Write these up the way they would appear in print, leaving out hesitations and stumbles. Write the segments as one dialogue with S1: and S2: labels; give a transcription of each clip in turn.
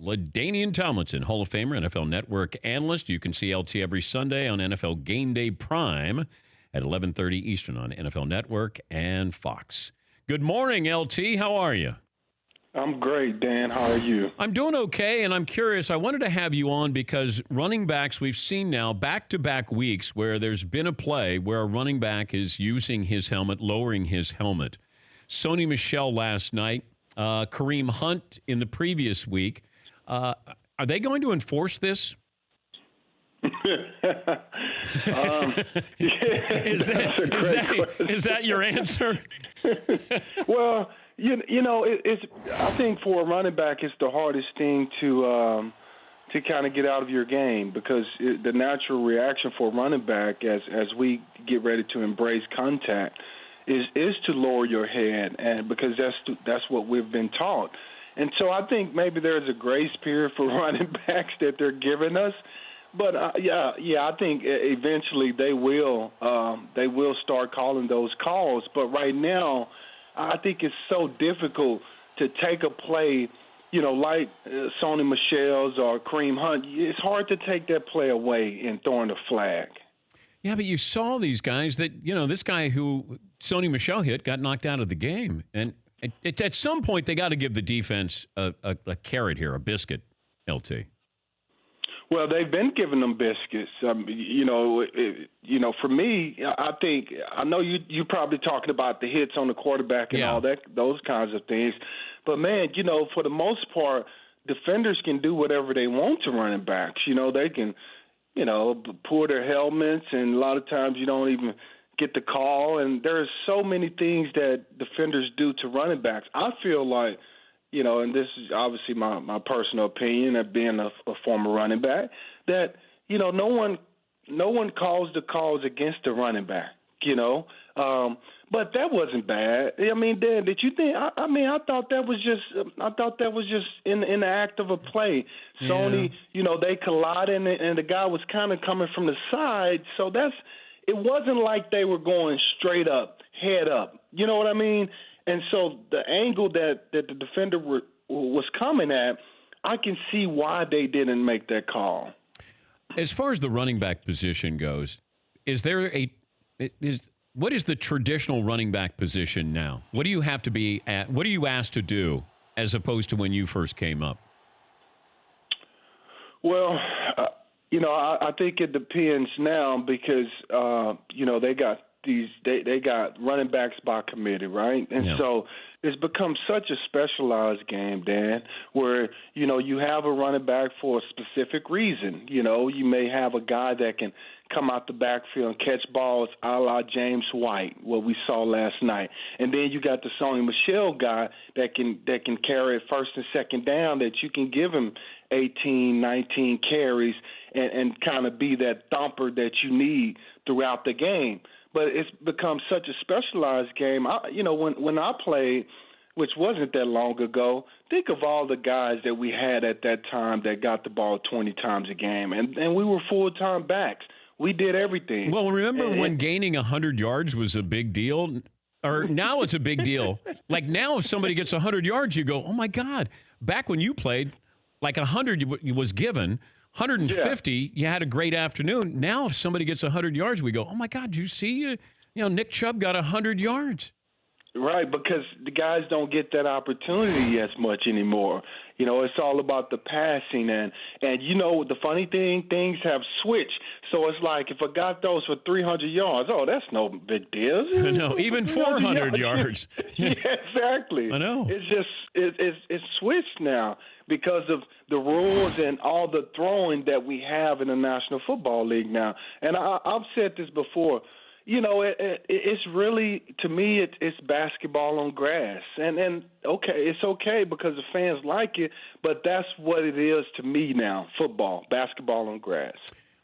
S1: LaDainian Tomlinson, Hall of Famer, NFL Network analyst. You can see LT every Sunday on NFL Game Day Prime at 11:30 Eastern on NFL Network and Fox. Good morning, LT. How are you?
S2: I'm great, Dan. How are you?
S1: I'm doing okay, and I'm curious. I wanted to have you on because running backs, we've seen now back-to-back weeks where there's been a play where a running back is using his helmet, lowering his helmet. Sony Michel last night, Kareem Hunt in the previous week. Are they going to enforce this? Is that your answer?
S2: Well, you know, it's. I think for a running back, it's the hardest thing to kind of get out of your game because the natural reaction for a running back, as we get ready to embrace contact, is to lower your head, and because that's what we've been taught. And so I think maybe there's a grace period for running backs that they're giving us. But yeah, I think eventually they will start calling those calls. But right now, I think it's so difficult to take a play, you know, like Sony Michel's or Kareem Hunt. It's hard to take that play away and throwing a flag.
S1: Yeah, but you saw these guys that, you know, this guy who Sony Michel hit got knocked out of the game. And at some point, they got to give the defense a carrot here, a biscuit, LT.
S2: Well, they've been giving them biscuits. You know, for me, I think I know you probably talking about the hits on the quarterback and all that, those kinds of things. But man, you know, for the most part, defenders can do whatever they want to running backs. You know, they can, you know, pull their helmets, and a lot of times you don't even get the call. And there's so many things that defenders do to running backs. I feel like, you know, and this is obviously my personal opinion of being a former running back, that, you know, no one calls the calls against the running back, you know. But that wasn't bad. I mean, Dan, did you think? I mean, I thought that was just in the act of a play. Yeah. Sony, you know, they collided, and the guy was kind of coming from the side, so it wasn't like they were going straight up, head up. You know what I mean? And so the angle that the defender was coming at, I can see why they didn't make that call.
S1: As far as the running back position goes, what is the traditional running back position now? What do you have to be at? What are you asked to do as opposed to when you first came up?
S2: Well, you know, I think it depends now because you know, they got they got running backs by committee, right? And so it's become such a specialized game, Dan, where, you know, you have a running back for a specific reason. You know, you may have a guy that can come out the backfield and catch balls a la James White, what we saw last night. And then you got the Sony Michel guy that can carry it first and second down, that you can give him 18, 19 carries and kind of be that thumper that you need throughout the game. But it's become such a specialized game. You know, when I played, which wasn't that long ago, think of all the guys that we had at that time that got the ball 20 times a game. And we were full-time backs. We did everything.
S1: Well, remember when gaining 100 yards was a big deal? Or now it's a big deal. Like now if somebody gets 100 yards, you go, oh, my God. Back when you played, like 100 was given. 150, you had a great afternoon. Now, if somebody gets 100 yards, we go, oh, my God, you see? You know, Nick Chubb got 100 yards.
S2: Right, because the guys don't get that opportunity as much anymore. You know, it's all about the passing. And you know, the funny thing, things have switched. So it's like if a guy throws for 300 yards, oh, that's no big deal.
S1: I know, even 400 yards.
S2: Yeah, exactly.
S1: I know.
S2: It's just it's switched now because of the rules and all the throwing that we have in the National Football League now. And I've said this before. You know, it's really, to me, it's basketball on grass. And okay, it's okay because the fans like it, but that's what it is to me now, football, basketball on grass.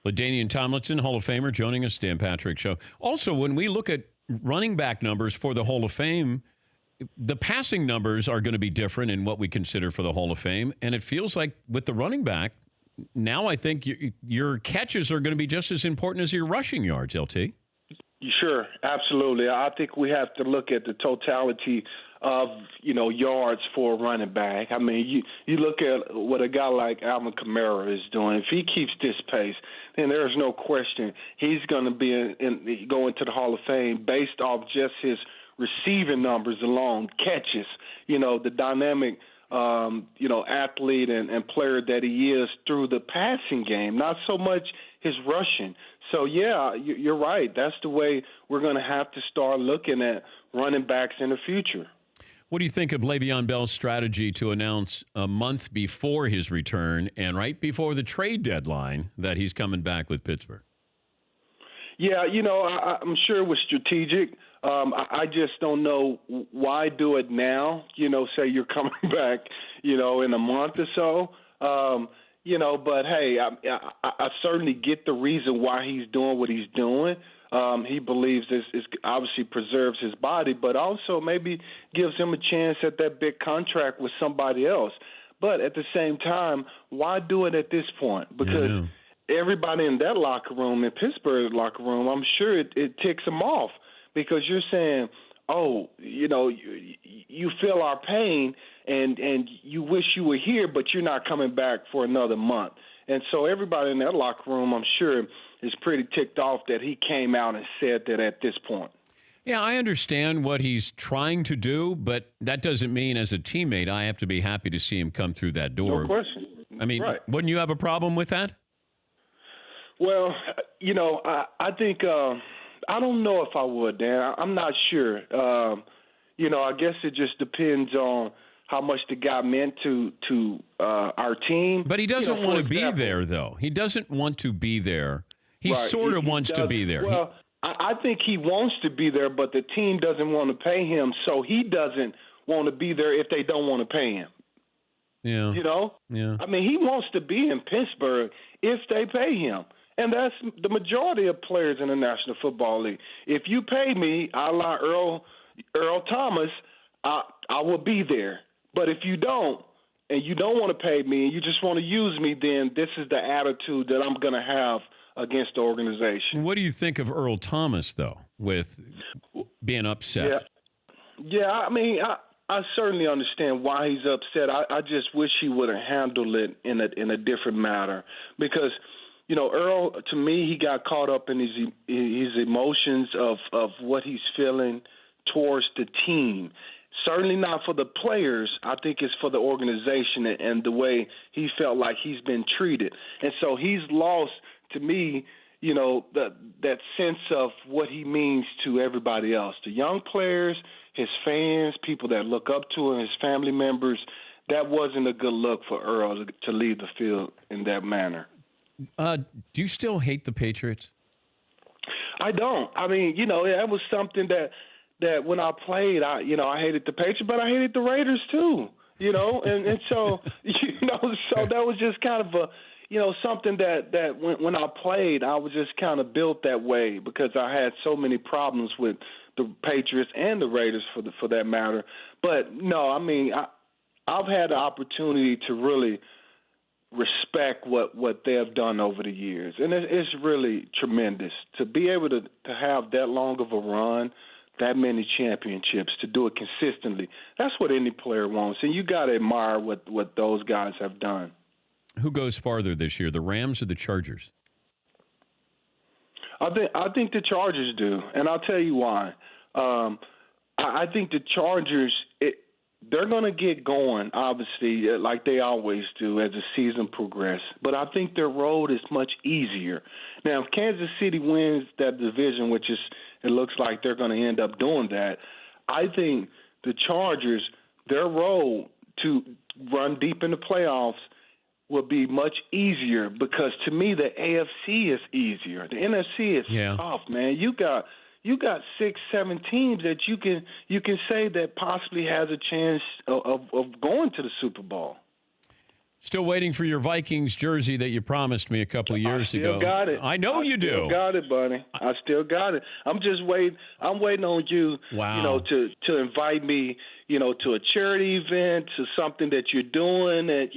S1: LaDainian Tomlinson, Hall of Famer, joining us, Dan Patrick Show. Also, when we look at running back numbers for the Hall of Fame, the passing numbers are going to be different in what we consider for the Hall of Fame. And it feels like with the running back, now I think your catches are going to be just as important as your rushing yards, LT.
S2: Sure, absolutely. I think we have to look at the totality of, yards for a running back. I mean, you look at what a guy like Alvin Kamara is doing. If he keeps this pace, then there's no question he's going to be go into the Hall of Fame based off just his receiving numbers alone, catches, the dynamic athlete and player that he is through the passing game, not so much his rushing. So, yeah, you're right. That's the way we're going to have to start looking at running backs in the future.
S1: What do you think of Le'Veon Bell's strategy to announce a month before his return and right before the trade deadline that he's coming back with Pittsburgh? Yeah,
S2: I'm sure it was strategic. I just don't know why do it now, say you're coming back, in a month or so. But, hey, I certainly get the reason why he's doing what he's doing. He believes this obviously preserves his body, but also maybe gives him a chance at that big contract with somebody else. But at the same time, why do it at this point? Because everybody in that locker room, in Pittsburgh's locker room, I'm sure it ticks them off because you're saying, oh, you feel our pain and you wish you were here, but you're not coming back for another month. And so everybody in that locker room, I'm sure, is pretty ticked off that he came out and said that at this point.
S1: Yeah, I understand what he's trying to do, but that doesn't mean as a teammate I have to be happy to see him come through that door.
S2: No question.
S1: I mean,
S2: right.
S1: Wouldn't you have a problem with that?
S2: Well, I think I don't know if I would, Dan. I'm not sure. I guess it just depends on how much the guy meant to our team.
S1: But he doesn't want to be there, though. He doesn't want to be there. He sort of wants to be there.
S2: Well, I think he wants to be there, but the team doesn't want to pay him, so he doesn't want to be there if they don't want to pay him.
S1: Yeah. Yeah.
S2: I mean, he wants to be in Pittsburgh if they pay him. And that's the majority of players in the National Football League. If you pay me, a la Earl Thomas, I will be there. But if you don't, and you don't want to pay me, and you just want to use me, then this is the attitude that I'm going to have against the organization.
S1: What do you think of Earl Thomas, though, with being upset?
S2: Yeah, I mean, I certainly understand why he's upset. I just wish he would have handled it in a different manner because – Earl, to me, he got caught up in his emotions of what he's feeling towards the team. Certainly not for the players. I think it's for the organization and the way he felt like he's been treated. And so he's lost, to me, that sense of what he means to everybody else. The young players, his fans, people that look up to him, his family members. That wasn't a good look for Earl to leave the field in that manner.
S1: Do you still hate the Patriots?
S2: I don't. I mean, that was something that when I played, I hated the Patriots, but I hated the Raiders too. And so so that was just kind of something that when I played, I was just kind of built that way because I had so many problems with the Patriots and the Raiders for that matter. But no, I mean, I've had the opportunity to really respect what they have done over the years. And it's really tremendous to be able to have that long of a run, that many championships, to do it consistently. That's what any player wants. And you got to admire what those guys have done.
S1: Who goes farther this year, the Rams or the Chargers?
S2: I think the Chargers do, and I'll tell you why. I think the Chargers they're going to get going, obviously, like they always do as the season progresses. But I think their road is much easier. Now, if Kansas City wins that division, which it looks like they're going to end up doing that, I think the Chargers, their road to run deep in the playoffs will be much easier because, to me, the AFC is easier. The NFC is tough, man. You got 6-7 teams that you can say that possibly has a chance of going to the Super Bowl.
S1: Still waiting for your Vikings jersey that you promised me a couple of years ago.
S2: I still got it.
S1: I know you do.
S2: I still got it, buddy. I still got it. I'm just waiting. I'm waiting on you, to invite me, to a charity event, to something that you're doing, and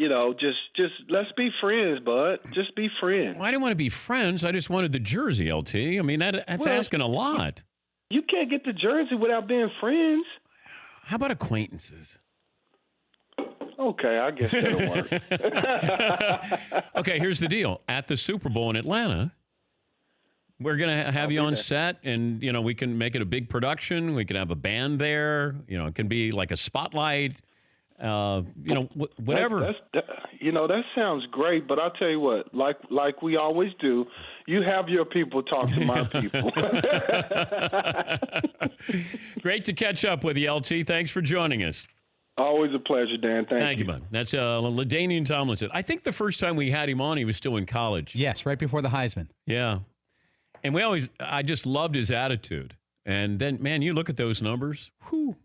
S2: just let's be friends, bud. Just be friends.
S1: Well, I didn't want to be friends. I just wanted the jersey, LT. I mean, that's asking a lot.
S2: You can't get the jersey without being friends.
S1: How about acquaintances?
S2: Okay, I guess that'll work.
S1: Okay, here's the deal. At the Super Bowl in Atlanta, we're going to have you on set, and, we can make it a big production. We can have a band there. It can be like a spotlight, whatever.
S2: That sounds great, but I'll tell you what, like we always do, you have your people talk to my people.
S1: Great to catch up with you, LT. Thanks for joining us.
S2: Always a pleasure, Dan. Thank you.
S1: Bud. That's LaDainian Tomlinson. I think the first time we had him on, he was still in college.
S3: Yes, right before the Heisman.
S1: Yeah. And I just loved his attitude. And then, man, you look at those numbers. Whew.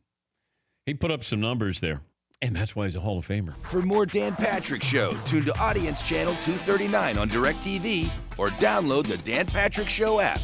S1: He put up some numbers there. And that's why he's a Hall of Famer.
S4: For more Dan Patrick Show, tune to Audience Channel 239 on DirecTV or download the Dan Patrick Show app.